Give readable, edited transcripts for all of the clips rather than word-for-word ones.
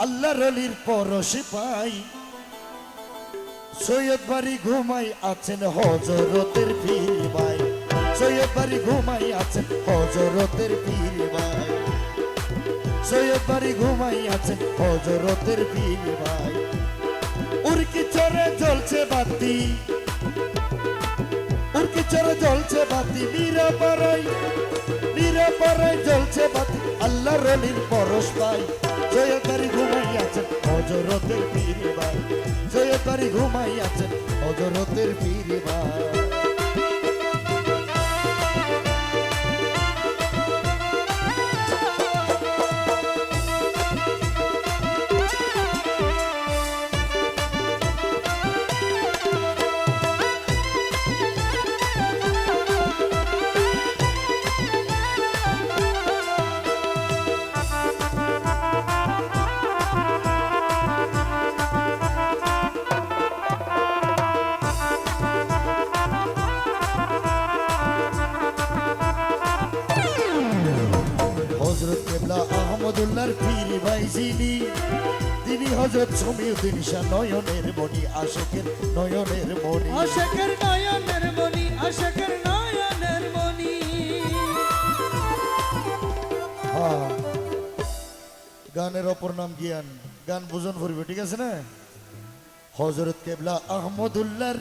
আল্লাহর অলির পরশে পাই। সৈয়দ বাড়ি ঘুমাই আছেন হযরতের পীর ভাই, সৈয়দ বাড়ি ঘুমাই আছেন হযরতের পীর ভাই, সৈয়দ বাড়ি ঘুমাই আছেন হযরতের পীর ভাই। উরকি চরে জ্বলছে বাতি, উরকি চরে জ্বলছে বাতি, মীরা পাড়ায় জ্বলছে বাতি। আল্লাহর অলির পরশ পাই। সৈয়দ বাড়ি ঘুমাই আছেন হযরতের পীর ভাই, সৈয়দ বাড়ি ঘুমাই আছেন হযরতের পীর ভাই। হযরত কেবলা আহমদুল্লাহর পীর ভাই যিনি, তিনি হযরত শমীউদ্দিন শাহ নয়নের মণি, আশিকের নয়নের মণি, আশিকের নয়নের মণি, আশিকের নয়নের মণি। হ্যাঁ, গানের অপর নাম জ্ঞান, গান বুঝন পড়বে, ঠিক আছে না? হযরত কেবলা আহমদুল্লাহর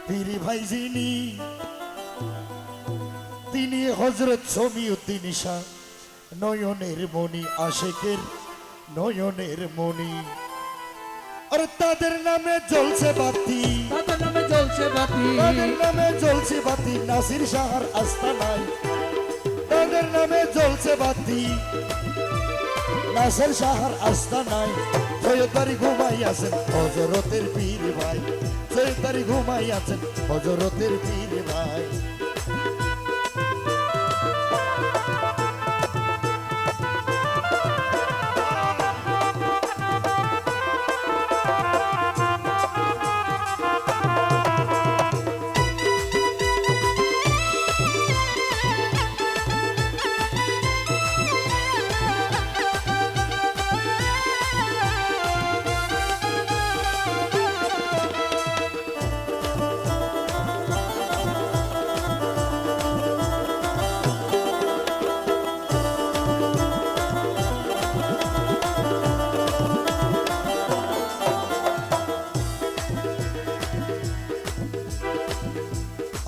পীর ভাই যিনি, তিনি হযরত শমীউদ্দিন শাহ নয়নের মণি, আশিকের নয়নের মণি। আর তাদের নামে জ্বলছে বাতি, তাদের নামে জ্বলছে বাতি, তাদের নামে জ্বলছে বাতি, নাসির শাহর আস্তানায় তাদের নামে জ্বলছে বাতি, নাসির শাহর আস্তানায়। সৈয়দ বাড়ি ঘুমাই আছেন হযরতের পীর ভাই, সৈয়দ বাড়ি ঘুমাই আছেন হযরতের পীর ভাই।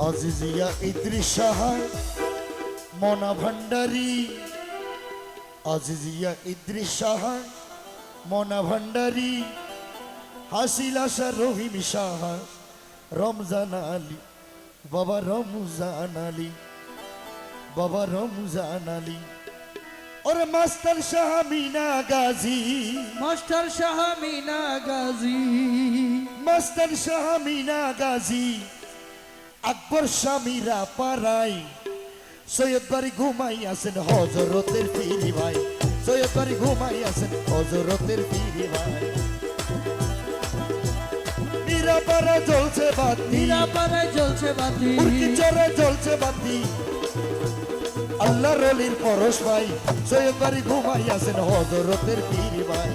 আজিজিয়া ইদ্রিস সাহা মনা ভান্ডারী, আজিজিয়া ইদ্রিস সাহা মনা ভান্ডারী, হাসিল আশা রহিম সাহা, রমজান আলী, বাবা রমজান আলী, বাবা রমজান আলী। ওরে master Shah Mina Gazi, master Shah Mina Gazi, master Shah Mina Gazi, Akbar শামীরা পাড়াই। সৈয়দ বাড়ি ঘুমাই আছেন হযরতের পীর ভাই, সৈয়দ বাড়ি ঘুমাই আছেন হযরতের পীর ভাই। মীরা পাড়ায় জ্বলছে বাতি, মীরা পাড়ায় জ্বলছে বাতি, উরকি চরে জ্বলছে বাতি। আল্লাহর অলির পরশ ভাই, সৈয়দ বাড়ি ঘুমাই আছেন হযরতের পীর ভাই।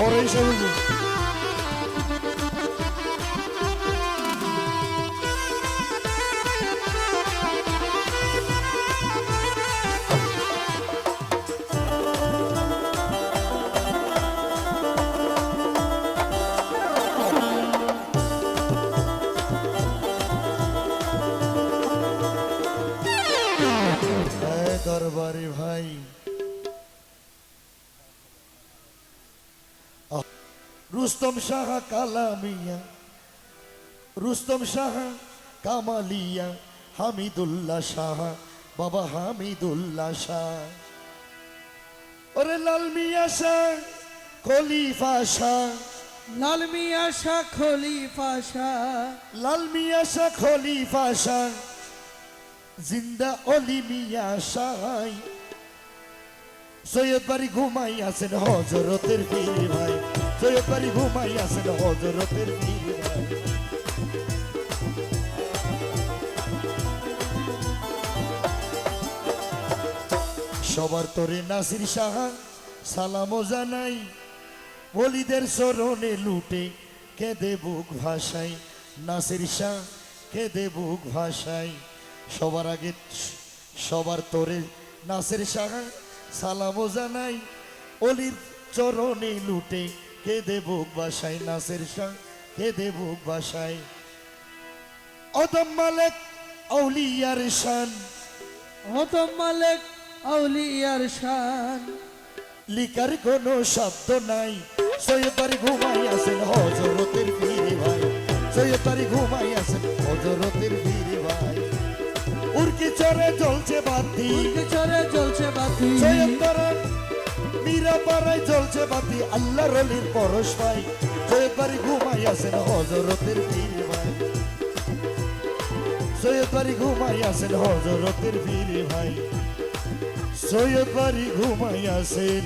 ওরে সবুজ দরবারে ভাই। রুস্তম শাহ কালামিয়া, রুস্তম শাহ কামালিয়া, হামিদুল্লাহ শাহ, বাবা হামিদুল্লাহ শাহ। ওরে লাল মিয়া শাহ, খলিফা শাহ, লাল মিয়া শাহ খলিফা শাহ লাল মিয়া শাহ খলিফা শাহ জিন্দা অলি মিয়া শাহ সৈয়দ বাড়ি ঘুমাই আছেন হজরতের পীর ভাই সৈয়দ বাড়ি ঘুমাই আছেন হজরতের পীর ভাই সবার তোরে নাসির শাহ সালামও জানাই ওলিদের চরণে লুটে কেঁদে বুক ভাষাই নাসির শাহ কেঁদে বুক ভাষাই সবার আগে সবার তোরে নাসির শাহ সালামও জানাই অলির চরণে লুটে কেঁদে বুক ভাষাই নাসির শাহ কেঁদে বুক ভাষাই অদম মালেক আউলিয়ার শান হতম মালিক আউলিয়ার শান লিকার কোনো শব্দ নাই সৈয়দ বাড়ি ঘুমাই আছেন হজরতের পীর ভাই সৈয়দ বাড়ি ঘুমাই আছেন হজরতের পীর ভাই উর্কি চরে জ্বলছে বাতি চরে জ্বলছে বাতি সৈয়দ পাড়ায় মীরা পাড়ায় জ্বলছে বাতি আল্লাহ রলির পরশ ভাই সৈয়দ বাড়ি ঘুমাই আছেন হজরতের পীর ভাই সৈয়দ বাড়ি ঘুমাই আছেন হজরতের পীর ভাই সৈয়দ বাড়ি ঘুমাই আছেন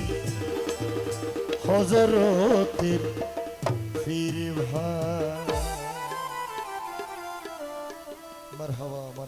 হজরতের পীর ভাই মারহাবা।